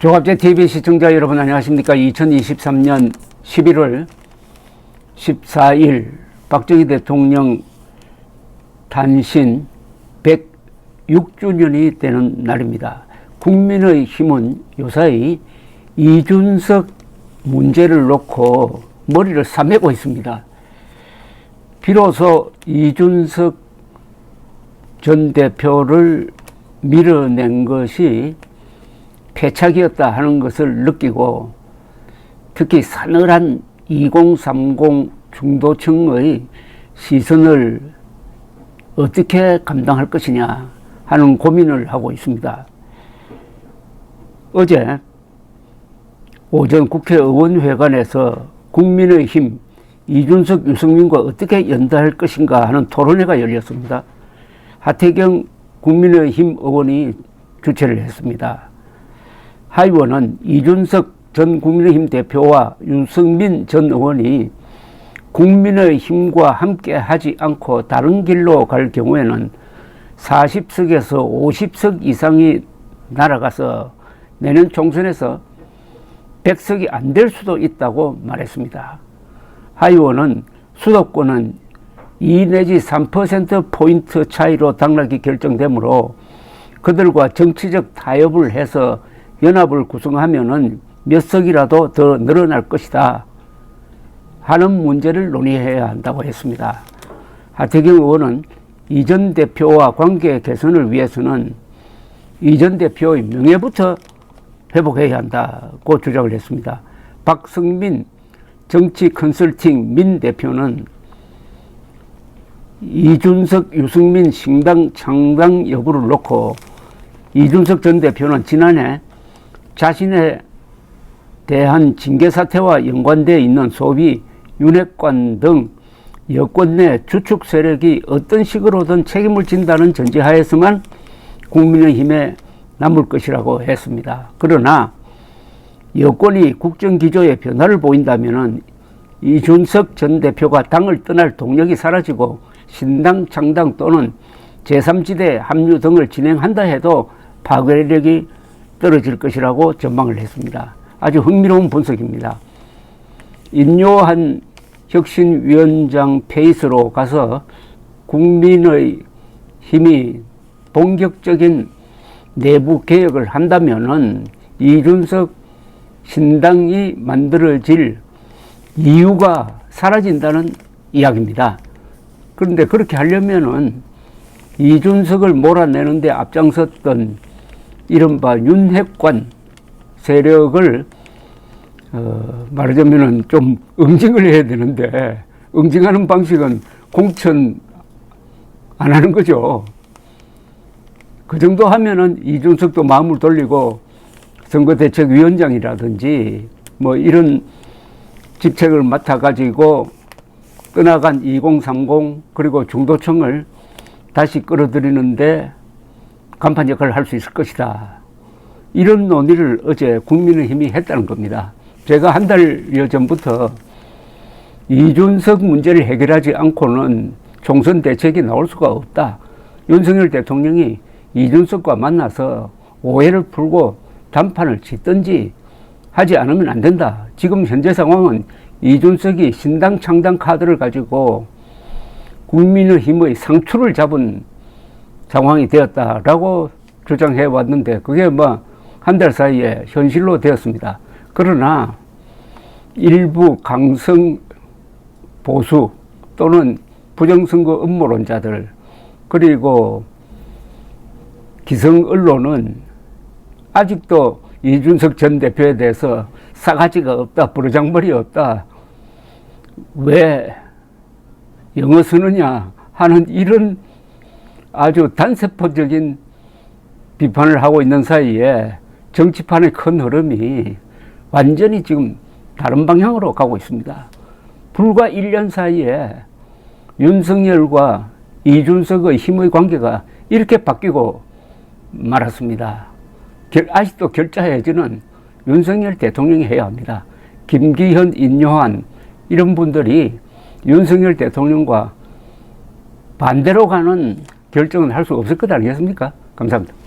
조갑제TV 시청자 여러분 안녕하십니까. 2023년 11월 14일 박정희 대통령 탄신 106주년이 되는 날입니다. 국민의힘은 요사이 이준석 문제를 놓고 머리를 싸매고 있습니다. 비로소 이준석 전 대표를 밀어낸 것이 패착이었다 하는 것을 느끼고 특히 싸늘한 2030 중도층의 시선을 어떻게 감당할 것이냐 하는 고민을 하고 있습니다. 어제 오전 국회의원회관에서 국민의힘 이준석, 유승민과 어떻게 연대할 것인가 하는 토론회가 열렸습니다. 하태경 국민의힘 의원이 주최를 했습니다. 하의원은 이준석 전 국민의힘 대표와 유승민 전 의원이 국민의힘과 함께 하지 않고 다른 길로 갈 경우에는 40석에서 50석 이상이 날아가서 내년 총선에서 100석이 안 될 수도 있다고 말했습니다. 하의원은 수도권은 2 내지 3%포인트 차이로 당락이 결정되므로 그들과 정치적 타협을 해서 연합을 구성하면은 몇 석이라도 더 늘어날 것이다 하는 문제를 논의해야 한다고 했습니다. 하태경 의원은 이 전 대표와 관계 개선을 위해서는 이 전 대표의 명예부터 회복해야 한다고 주장을 했습니다. 박성민 정치 컨설팅 민 대표는 이준석, 유승민 신당 창당 여부를 놓고 이준석 전 대표는 지난해 자신에 대한 징계 사태와 연관되어 있는 소위 윤핵관 등 여권 내 주축 세력이 어떤 식으로든 책임을 진다는 전제하에서만 국민의힘에 남을 것이라고 했습니다. 그러나 여권이 국정기조에 변화를 보인다면 이준석 전 대표가 당을 떠날 동력이 사라지고 신당 창당 또는 제3지대 합류 등을 진행한다 해도 파괴력이 떨어질 것이라고 전망을 했습니다. 아주 흥미로운 분석입니다. 인요한 혁신위원장 페이스로 가서 국민의 힘이 본격적인 내부 개혁을 한다면은 이준석 신당이 만들어질 이유가 사라진다는 이야기입니다. 그런데 그렇게 하려면은 이준석을 몰아내는데 앞장섰던 이른바 윤핵관 세력을 말하자면은 좀 응징을 해야 되는데 응징하는 방식은 공천 안 하는 거죠. 그 정도 하면은 이준석도 마음을 돌리고 선거대책위원장이라든지 뭐 이런 직책을 맡아가지고 떠나간 2030 그리고 중도층을 다시 끌어들이는데 간판 역할을 할 수 있을 것이다. 이런 논의를 어제 국민의힘이 했다는 겁니다. 제가 한 달여 전부터 이준석 문제를 해결하지 않고는 총선 대책이 나올 수가 없다. 윤석열 대통령이 이준석과 만나서 오해를 풀고 단판을 짓든지 하지 않으면 안 된다. 지금 현재 상황은 이준석이 신당 창당 카드를 가지고 국민의힘의 상추를 잡은 상황이 되었다라고 주장해 왔는데 그게 뭐 한 달 사이에 현실로 되었습니다. 그러나 일부 강성 보수 또는 부정선거 음모론자들 그리고 기성 언론은 아직도 이준석 전 대표에 대해서 싸가지가 없다, 부르장머리 없다, 왜 영어 쓰느냐 하는 이런 아주 단세포적인 비판을 하고 있는 사이에 정치판의 큰 흐름이 완전히 지금 다른 방향으로 가고 있습니다. 불과 1년 사이에 윤석열과 이준석의 힘의 관계가 이렇게 바뀌고 말았습니다. 아직도 결자해지는 윤석열 대통령이 해야 합니다. 김기현, 인요한 이런 분들이 윤석열 대통령과 반대로 가는 결정은 할 수 없을 것 아니겠습니까? 감사합니다.